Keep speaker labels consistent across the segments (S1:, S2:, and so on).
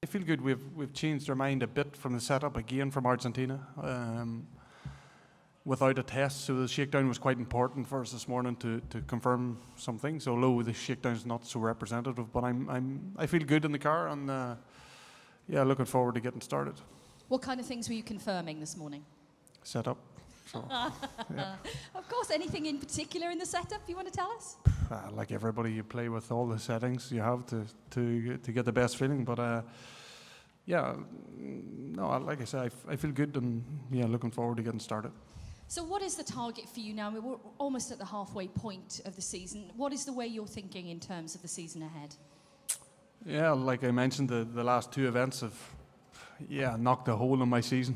S1: I feel good. We've changed our mind a bit from the setup again from Argentina. Without a test, so the shakedown was quite important for us this morning to confirm some things. Although the shakedown is not so representative, but I feel good in the car, and yeah, looking forward to getting started.
S2: What kind of things were you confirming this morning?
S1: Setup. So, yeah.
S2: Of course, anything in particular in the setup you want to tell us?
S1: Like everybody, you play with all the settings you have to get the best feeling. But yeah, no, like I said, I feel good, and yeah, looking forward to getting started.
S2: So what is the target for you now? I mean, we're almost at the halfway point of the season. What is the way you're thinking in terms of the season ahead?
S1: Yeah, like I mentioned, the last two events have, knocked a hole in my season.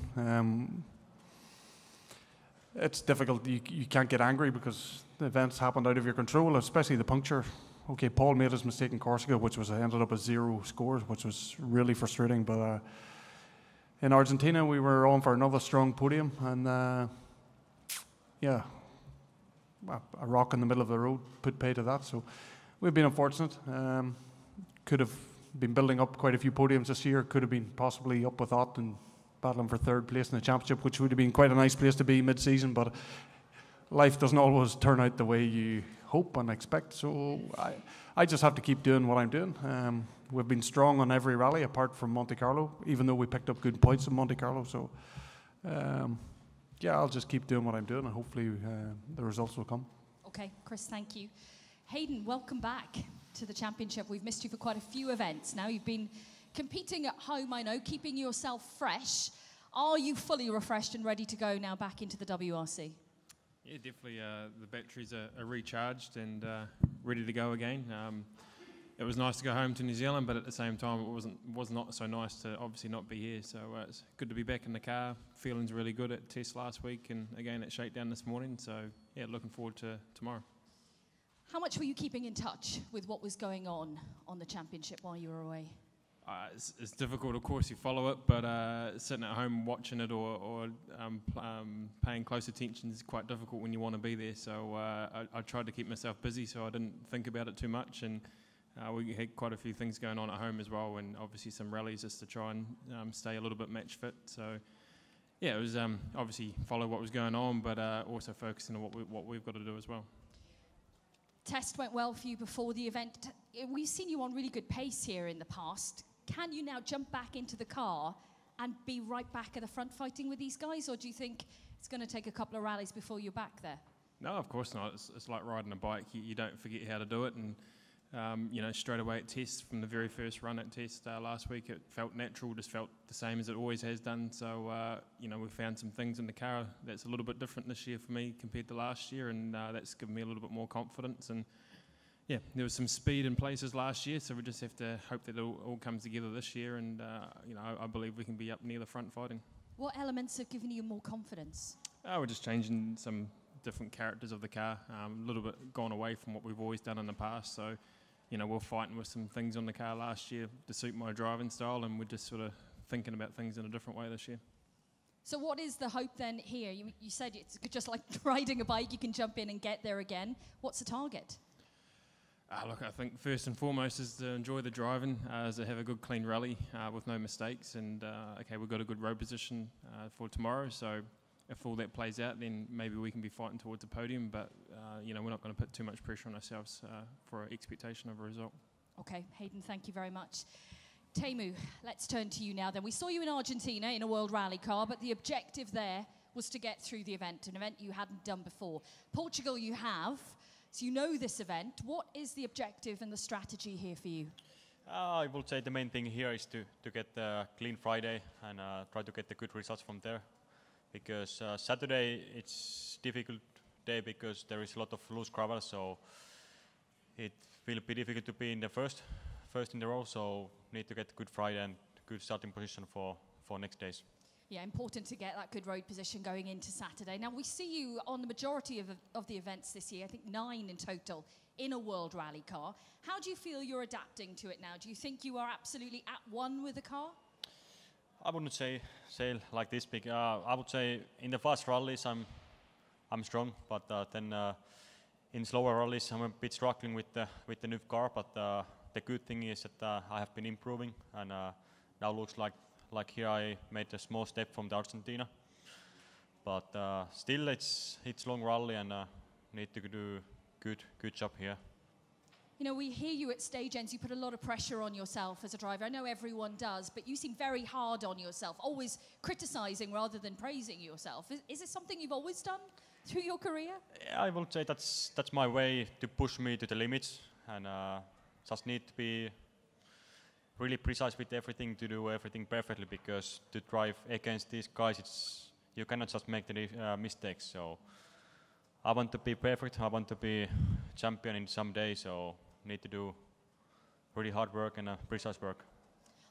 S1: It's difficult. You can't get angry because the events happened out of your control, especially the puncture. Okay, Paul made his mistake in Corsica, which was ended up as 0 scores, which was really frustrating. But in Argentina, we were on for another strong podium, and yeah, a rock in the middle of the road put pay to that. So we've been unfortunate. Could have been building up quite a few podiums this year. Could have been possibly up with that and battling for third place in the championship, which would have been quite a nice place to be mid-season. But life doesn't always turn out the way you hope and expect. So I just have to keep doing what I'm doing. We've been strong on every rally apart from Monte Carlo, even though we picked up good points in Monte Carlo. So yeah, I'll just keep doing what I'm doing, and hopefully the results will come.
S2: Okay, Chris, thank you. Hayden, welcome back to the championship. We've missed you for quite a few events now. You've been competing at home, I know, keeping yourself fresh. Are you fully refreshed and ready to go now back into the WRC?
S3: Yeah, definitely. The batteries are recharged and ready to go again. It was nice to go home to New Zealand, but at the same time, it was not so nice to obviously not be here. So it's good to be back in the car. Feeling's really good at test last week, and again at shakedown this morning. So yeah, looking forward to tomorrow.
S2: How much were you keeping in touch with what was going on the championship while you were away?
S3: It's difficult, of course, you follow it, but sitting at home watching it or paying close attention is quite difficult when you want to be there. So I tried to keep myself busy so I didn't think about it too much, and we had quite a few things going on at home as well, and obviously some rallies just to try and stay a little bit match fit. So yeah, it was obviously follow what was going on, but also focusing on what we've got to do as well.
S2: Test went well for you before the event. We've seen you on really good pace here in the past. Can you now jump back into the car and be right back at the front fighting with these guys, or do you think it's going to take a couple of rallies before you're back there?
S3: No, of course not. It's like riding a bike. You don't forget how to do it, and you know, straight away at test, from the very first run at test last week, it felt natural, just felt the same as it always has done. So you know, we found some things in the car that's a little bit different this year for me compared to last year, and that's given me a little bit more confidence. And yeah, there was some speed in places last year, so we just have to hope that it all comes together this year, and you know, I believe we can be up near the front fighting.
S2: What elements have given you more confidence?
S3: We're just changing some different characters of the car, a little bit gone away from what we've always done in the past. So you know, we're fighting with some things on the car last year to suit my driving style, and we're just sort of thinking about things in a different way this year.
S2: So what is the hope then here? You said it's just like riding a bike, you can jump in and get there again. What's the target?
S3: Look, I think first and foremost is to enjoy the driving, is to have a good clean rally with no mistakes, and okay, we've got a good road position for tomorrow, so if all that plays out, then maybe we can be fighting towards a podium, but you know, we're not going to put too much pressure on ourselves for an expectation of a result. Okay,
S2: Hayden, thank you very much. Teemu, let's turn to you now then. We saw you in Argentina in a World Rally car, but the objective there was to get through the event, an event you hadn't done before. Portugal you have, so you know this event. What is the objective and the strategy here for you?
S4: I would say the main thing here is to get the clean Friday and try to get the good results from there. Because Saturday it's difficult day because there is a lot of loose gravel, so it will be difficult to be in the first in the row. So need to get good Friday and good starting position for next days.
S2: Yeah, important to get that good road position going into Saturday. Now we see you on the majority of the events this year. I think 9 in total in a World Rally car. How do you feel you're adapting to it now? Do you think you are absolutely at one with the car?
S4: I wouldn't say like this big. I would say in the fast rallies I'm strong, but then in slower rallies I'm a bit struggling with the new car. But the good thing is that I have been improving, and now looks like here I made a small step from the Argentina. But still, it's long rally and need to do good job here.
S2: You know, we hear you at stage ends, you put a lot of pressure on yourself as a driver. I know everyone does, but you seem very hard on yourself, always criticizing rather than praising yourself. Is it something you've always done through your career?
S4: Yeah, I would say that's my way to push me to the limits, and just need to be really precise with everything, to do everything perfectly, because to drive against these guys, you cannot just make the mistakes. So I want to be perfect, I want to be champion in some day, so need to do really hard work and precise work.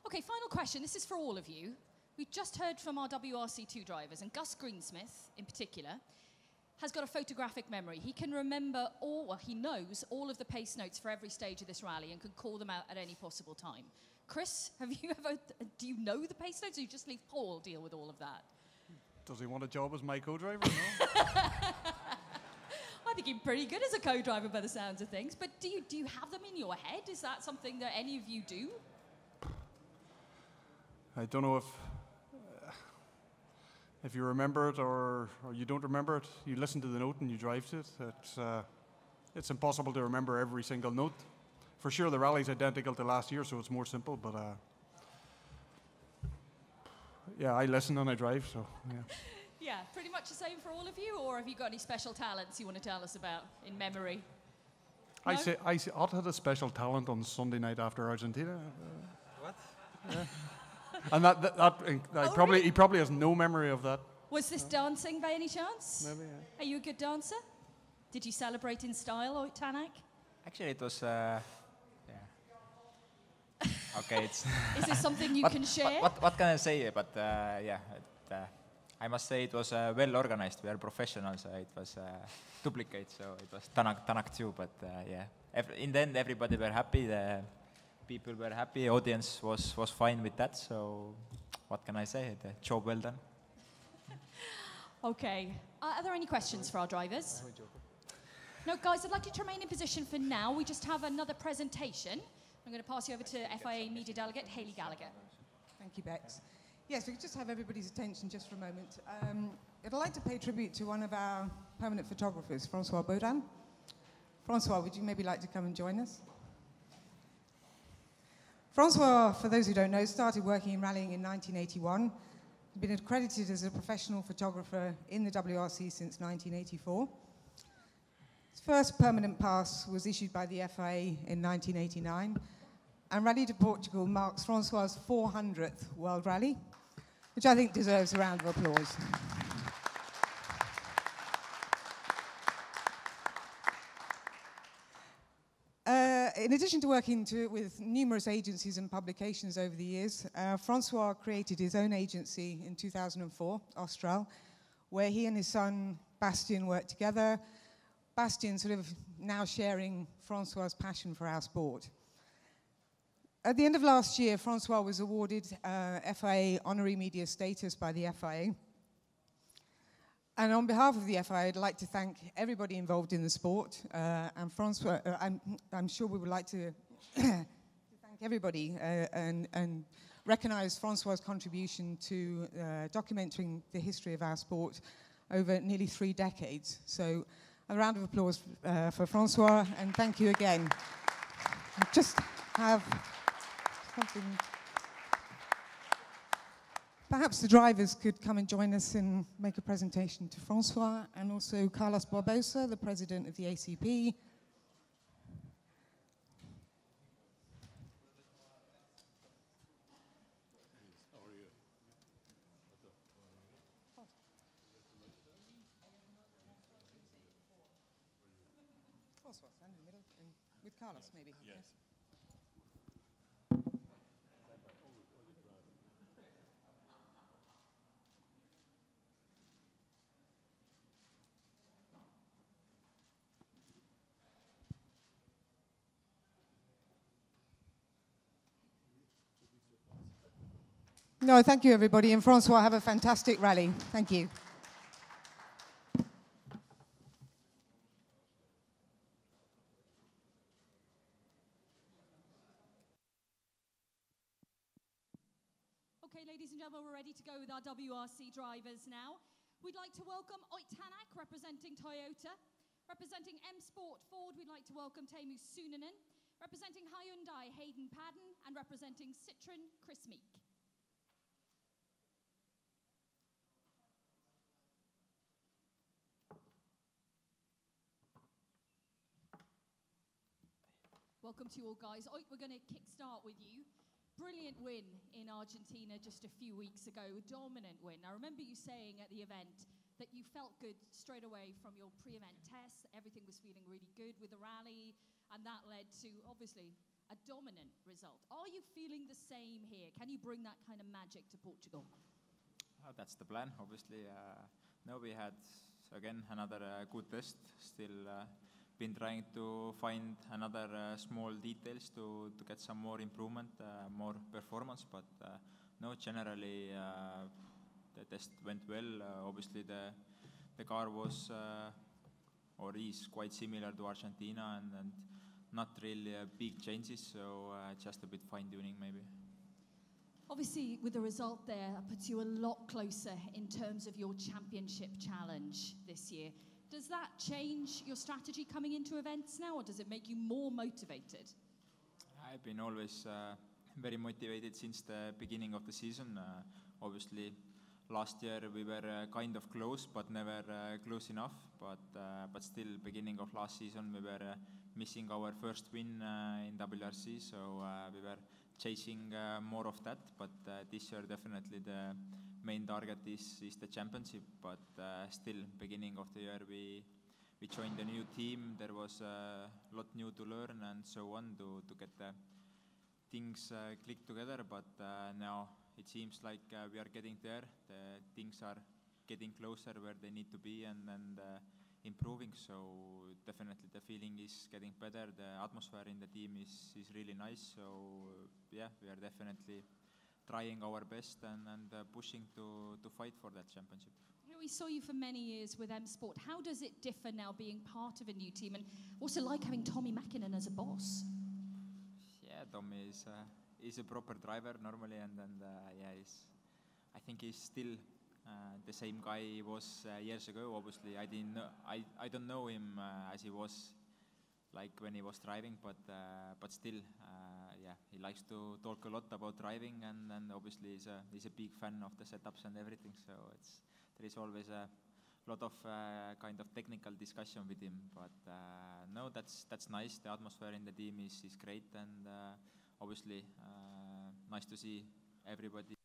S2: Okay, final question. This is for all of you. We've just heard from our WRC2 drivers, and Gus Greensmith in particular has got a photographic memory. He can remember he knows all of the pace notes for every stage of this rally and can call them out at any possible time. Chris, do you know the pace notes, or you just leave Paul deal with all of that?
S1: Does he want a job as my co-driver? No.
S2: I think he's pretty good as a co-driver by the sounds of things, but do you have them in your head? Is that something that any of you do?
S1: I don't know if you remember it or you don't remember it. You listen to the note and you drive to it. It's impossible to remember every single note. For sure, the rally's identical to last year, so it's more simple, but yeah, I listen and I drive, so yeah.
S2: Yeah, pretty much the same for all of you, or have you got any special talents you want to tell us about in memory? No?
S1: I say Ott had a special talent on Sunday night after Argentina.
S5: What?
S1: Yeah. And he probably has no memory of that.
S2: Was this dancing by any chance?
S1: Maybe, yeah.
S2: Are you a good dancer? Did you celebrate in style, or Tanak?
S5: Actually, it was. Yeah. Okay, it's.
S2: Is this something you can share?
S5: What can I say? But yeah, I must say it was well organized. We are professionals. It was duplicate, so it was Tanak too. But yeah, in the end, everybody were happy. The people were happy. Audience was fine with that. So what can I say? The job well done.
S2: Okay. Are there any questions for our drivers? No, guys, I'd like you to remain in position for now. We just have another presentation. I'm going to pass you over to FIA Media Delegate Hayley Gallagher.
S6: Thank you, Bex. Yes, we could just have everybody's attention just for a moment. I'd like to pay tribute to one of our permanent photographers, Francois Baudin. Francois, would you maybe like to come and join us? Francois, for those who don't know, started working in rallying in 1981. He's been accredited as a professional photographer in the WRC since 1984. His first permanent pass was issued by the FIA in 1989, and Rally to Portugal marks Francois' 400th World Rally, which I think deserves a round of applause. In addition to working with numerous agencies and publications over the years, Francois created his own agency in 2004, Austral, where he and his son Bastien worked together. Bastien sort of now sharing Francois' passion for our sport. At the end of last year, Francois was awarded FIA honorary media status by the FIA. And on behalf of the FIA, I'd like to thank everybody involved in the sport. And Francois, I'm sure we would like to thank everybody and recognize Francois' contribution to documenting the history of our sport over nearly 3 decades. So a round of applause for Francois, and thank you again. Just have something. Perhaps the drivers could come and join us and make a presentation to Francois, and also Carlos Barbosa, the president of the ACP. Francois, stand in the middle, and with Carlos maybe. Yes. No, thank you, everybody. And Francois, have a fantastic rally. Thank you.
S2: Okay, ladies and gentlemen, we're ready to go with our WRC drivers now. We'd like to welcome Ott Tänak, representing Toyota. Representing M Sport Ford, we'd like to welcome Teemu Suunanen. Representing Hyundai, Hayden Padden. And representing Citroen, Chris Meek. Welcome to you all, guys. Ott, we're going to kickstart with you. Brilliant win in Argentina just a few weeks ago, a dominant win. I remember you saying at the event that you felt good straight away from your pre-event tests. Everything was feeling really good with the rally, and that led to, obviously, a dominant result. Are you feeling the same here? Can you bring that kind of magic to Portugal?
S5: That's the plan, obviously. No, we had, again, another good test. Still been trying to find another small details to get some more improvement, more performance, but no, generally the test went well. Obviously the car was or is quite similar to Argentina and not really big changes, so just a bit fine-tuning maybe.
S2: Obviously, with the result there, that puts you a lot closer in terms of your championship challenge this year. Does that change your strategy coming into events now, or does it make you more motivated?
S5: I've been always very motivated since the beginning of the season. Obviously, last year we were kind of close, but never close enough. But still, beginning of last season, we were missing our first win in WRC, so we were chasing more of that. But this year, definitely the main target is the championship. But still, beginning of the year, we joined a new team. There was a lot new to learn and so on to get the things click together. But now it seems like we are getting there. The things are getting closer where they need to be and improving. So definitely the feeling is getting better. The atmosphere in the team is really nice. So yeah, we are definitely trying our best and pushing to fight for that championship.
S2: We saw you for many years with M Sport. How does it differ now being part of a new team, and what's it like having Tommi Mäkinen as a boss?
S5: Yeah, Tommi is a proper driver normally, and yeah, I think he's still the same guy he was years ago. Obviously, I don't know him as he was like when he was driving, but still, yeah, he likes to talk a lot about driving, and obviously he's a big fan of the setups and everything. So there is always a lot of kind of technical discussion with him. But no, that's nice. The atmosphere in the team is great, and obviously nice to see everybody.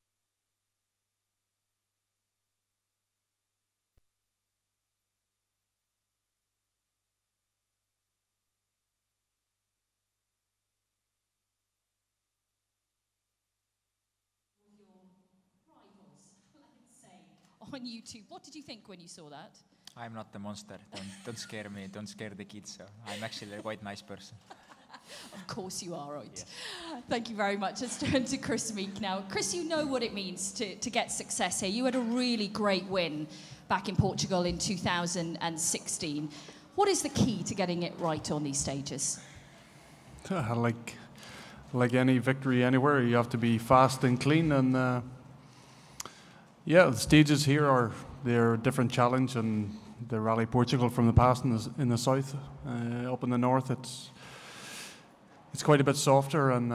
S2: On YouTube. What did you think when you saw that?
S5: I'm not the monster. Don't scare me. Don't scare the kids. So I'm actually a quite nice person.
S2: Of course you are, right?
S5: Yeah.
S2: Thank you very much. Let's turn to Chris Meek now. Chris, you know what it means to get success here. You had a really great win back in Portugal in 2016. What is the key to getting it right on these stages?
S1: Like any victory anywhere, you have to be fast and clean, and yeah, the stages here they're a different challenge, and the Rally Portugal from the past in the south, up in the north, it's quite a bit softer, and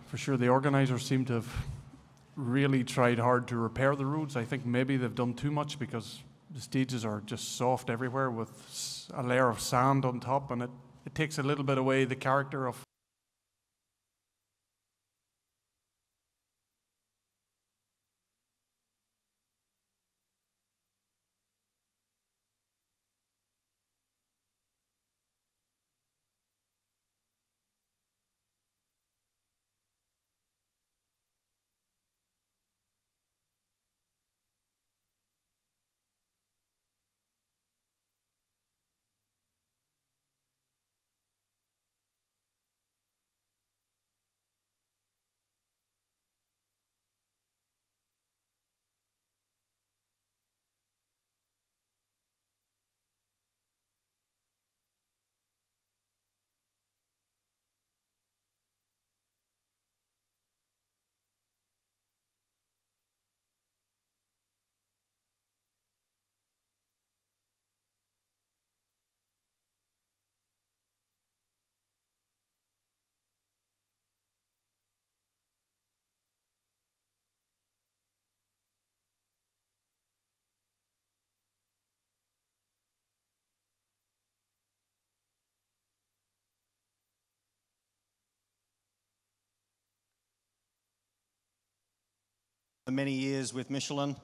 S1: for sure the organisers seem to have really tried hard to repair the roads. I think maybe they've done too much because the stages are just soft everywhere with a layer of sand on top, and it takes a little bit away the character of
S7: many years with Michelin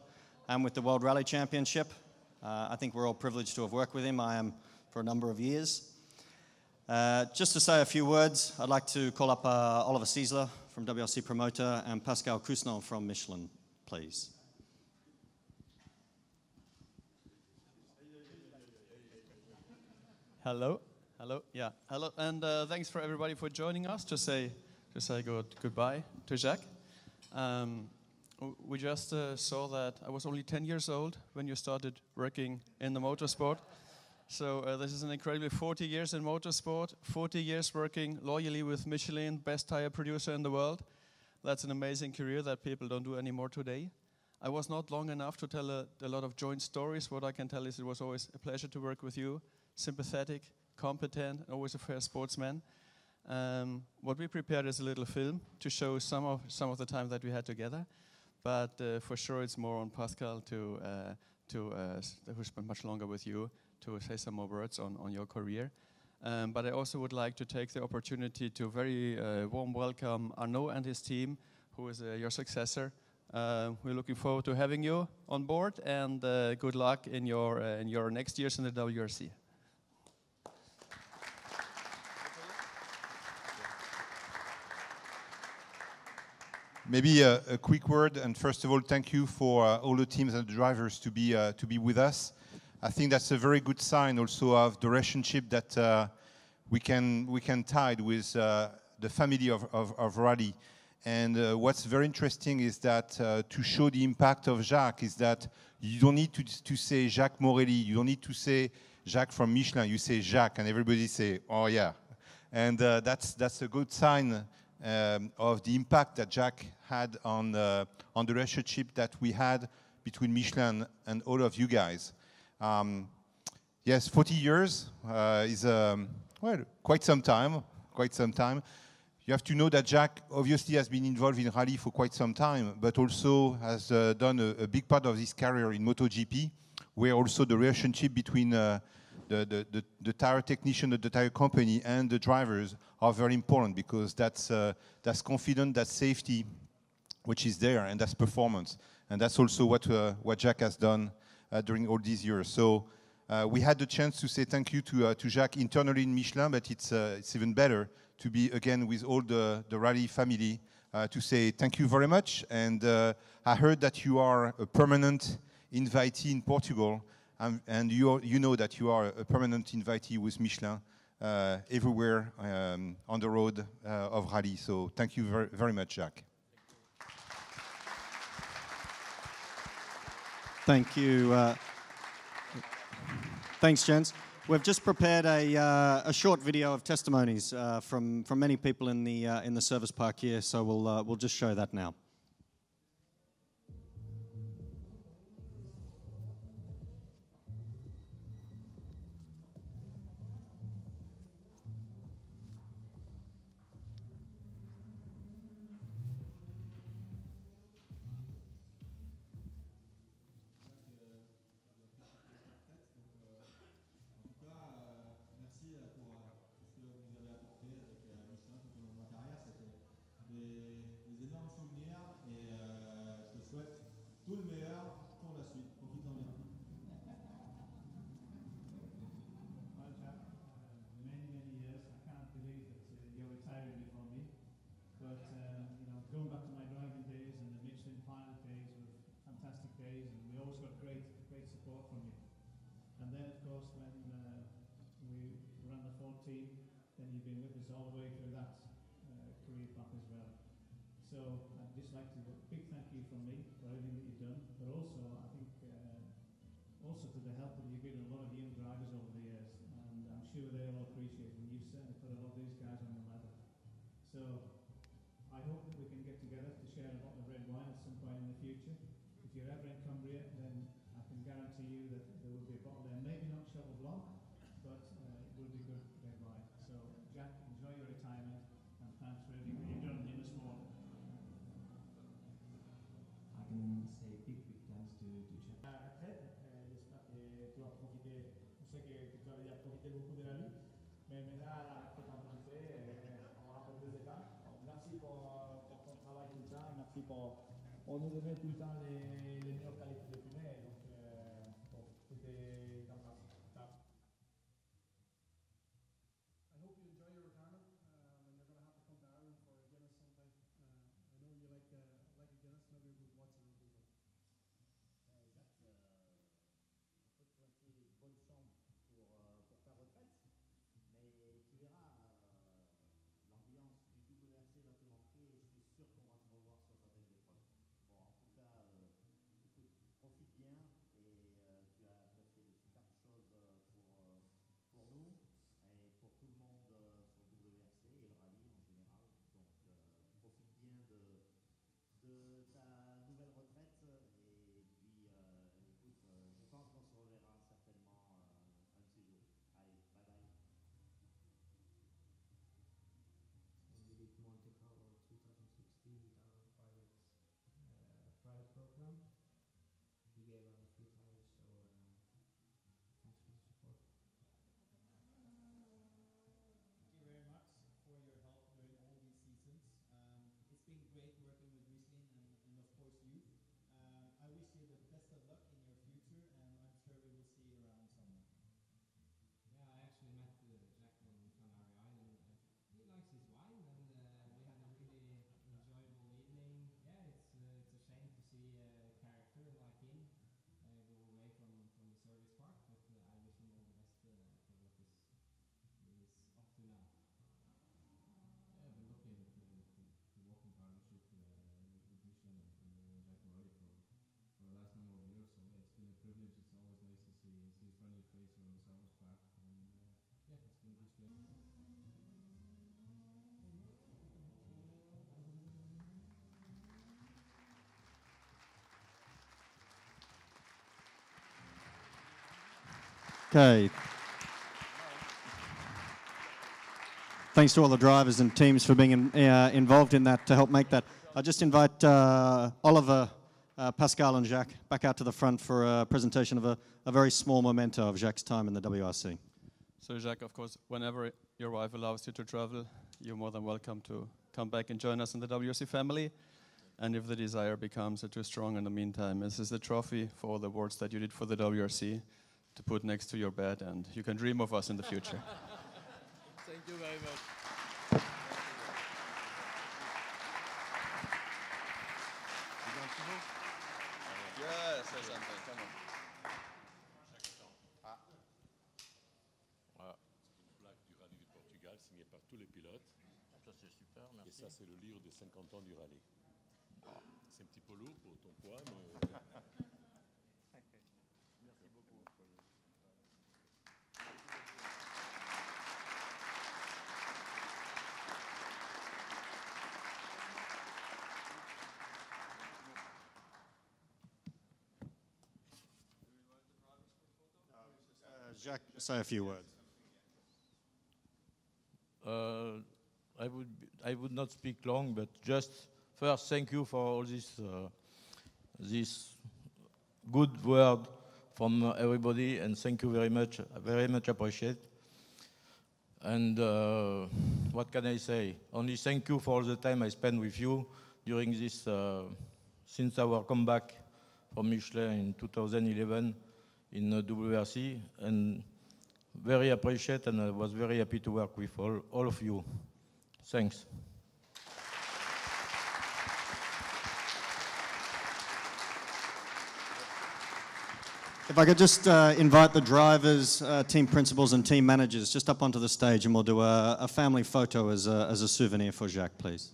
S7: and with the World Rally Championship. I think we're all privileged to have worked with him. I am for a number of years. Just to say a few words, I'd like to call up Oliver Ciesler from WRC Promoter and Pascal Cousnon from Michelin, please.
S8: Hello, and thanks for everybody for joining us. To say goodbye to Jacques. We just saw that I was only 10 years old when you started working in the motorsport. So this is an incredibly 40 years in motorsport, 40 years working loyally with Michelin, best tire producer in the world. That's an amazing career that people don't do anymore today. I was not long enough to tell a lot of joint stories. What I can tell is it was always a pleasure to work with you, sympathetic, competent, and always a fair sportsman. What we prepared is a little film to show some of the time that we had together. But for sure, it's more on Pascal who spent much longer with you, to say some more words on your career. But I also would like to take the opportunity to very warm welcome Arnaud and his team, who is your successor. We're looking forward to having you on board, and good luck in your next years in the WRC.
S9: Maybe a quick word, and first of all, thank you for all the teams and the drivers to be with us. I think that's a very good sign also of the relationship that we can tie with the family of rally. And what's very interesting is that to show the impact of Jacques is that you don't need to say Jacques Morelli, you don't need to say Jacques from Michelin, you say Jacques, and everybody say, oh yeah. And that's a good sign of the impact that Jacques had on the relationship that we had between Michelin and all of you guys. Yes, 40 years is quite some time. You have to know that Jacques obviously has been involved in rally for quite some time, but also has done a big part of his career in MotoGP, where also the relationship between the tire technician of the tire company and the drivers are very important, because that's confidence, that's safety, which is there, and that's performance. And that's also what Jacques has done during all these years. So we had the chance to say thank you to Jacques internally in Michelin, but it's even better to be again with all the rally family to say thank you very much. And I heard that you are a permanent invitee in Portugal, and you know that you are a permanent invitee with Michelin everywhere on the road of rally. So thank you very, very much, Jacques.
S7: Thank you. Thanks, Jens. We've just prepared a short video of testimonies from many people in the service park here, so we'll just show that now.
S10: Going back to my driving days and the Michelin pilot days were fantastic days, and we always got great support from you. And then, of course, when we ran the Ford team, then you've been with us all the way through that career path as well. So I'd just like to give a big thank you from me for everything that you've done, but also I think also to the help that you've given a lot of young drivers over the years, and I'm sure they all appreciate it, and you've certainly put a lot of these guys on the ladder. So I hope that we can get together to share a bottle of red wine at some point in the future. If you're ever in Cumbria, then I can guarantee you that there will be a bottle there. Maybe not Cheval Blanc, but it will be good red wine. So, Jack, enjoy your retirement, and thanks for everything that you've done in the sport.
S11: I can say big thanks to Jack.
S10: J'espère que tu vas profiter. Je sais que tu as déjà profité beaucoup de la vie, mais maintenant, tu vas en profiter. On aura un peu plus de temps. Merci pour ton travail tout le temps, et merci pour on nous donnait tout le temps les meilleures qualités de fumée. Donc, bon, c'était comme ça.
S1: I hope you enjoy your retirement, and you're going to have to come to Ireland for a Guinness sometime. I know you like a Guinness, maybe we'll watch it on TV.
S11: Jacques, on peut te souhaiter bonne chance pour ta retraite, mais tu verras, l'ambiance du WRC va te manquer et je suis sûr qu'on va te revoir sur certaines épreuves. Bon, en tout cas, écoute, profite bien et tu as fait de superbes choses pour nous et pour tout le monde sur WRC et le rallye en général. Donc, profite bien de ta nouvelle retraite et puis, écoute, je pense qu'on se reverra certainement un de ces jours. Allez, bye bye.
S12: We did Monte Carlo 2016 with our private program. He gave us a few tires, so thanks for the support.
S10: Thank you very much for your help during all these seasons. It's been great working with Riesling and of course you. I wish you the best of luck in your future, and I'm sure we will see you around somewhere.
S12: Yeah, I actually met Jack on Canary Island. He likes his wine, and we had a really enjoyable evening. Yeah, it's a shame to see a character like him go away from the service part, but I wish him all the best for what he is up to now.
S13: Yeah, I've been lucky enough to work in partnership with Michelin and Jack Morelli for the last number of years. So yeah, it's been a privilege. It's always nice to see his friendly face around the service park, and yeah, it's been a good stretch.
S7: Okay. Thanks to all the drivers and teams for being involved in that to help make that. I just invite Oliver, Pascal and Jacques back out to the front for a presentation of a very small memento of Jacques' time in the WRC.
S8: So Jacques, of course, whenever your wife allows you to travel, you're more than welcome to come back and join us in the WRC family. And if the desire becomes too strong in the meantime, this is the trophy for all the awards that you did for the WRC to put next to your bed, and you can dream of us in the future.
S10: Thank you very much.
S8: Yes, say something. Come on.
S14: Voilà. Une plaque du rallye du Portugal signée par tous les pilotes.
S4: Ça c'est super, merci.
S14: Et ça c'est le livre des 50 ans du rallye. C'est un petit peu lourd pour ton poids, mais...
S5: Merci beaucoup.
S7: Jacques, say a few words.
S15: I would not speak long, but just first thank you for all this good word from everybody, and thank you very much appreciate. And what can I say? Only thank you for all the time I spent with you during this, since our comeback from Michelin in 2011 in WRC, and very appreciate, and I was very happy to work with all of you. Thanks.
S7: If I could just invite the drivers, team principals and team managers just up onto the stage, and we'll do a family photo as a souvenir for Jacques, please.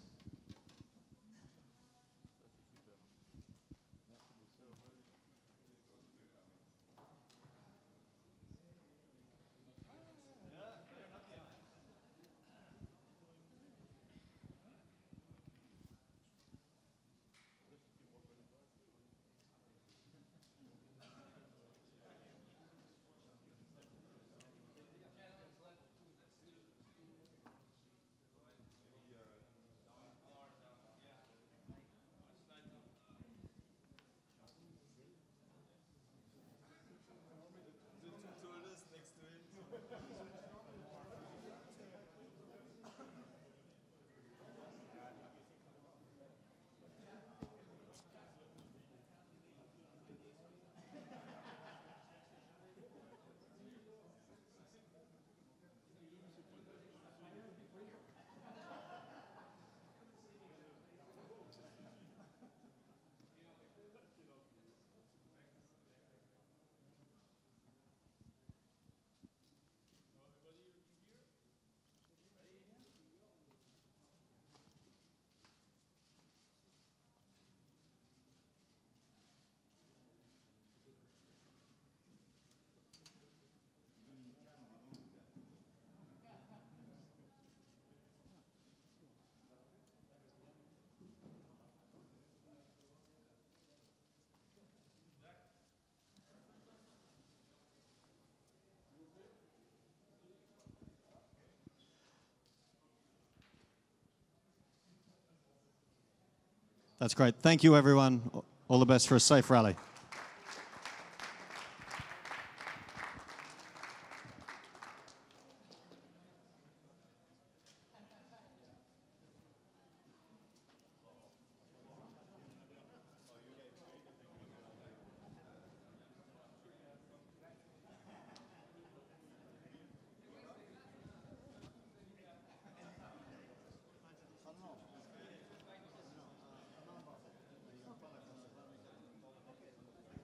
S16: That's great. Thank you, everyone. All the best for a safe rally.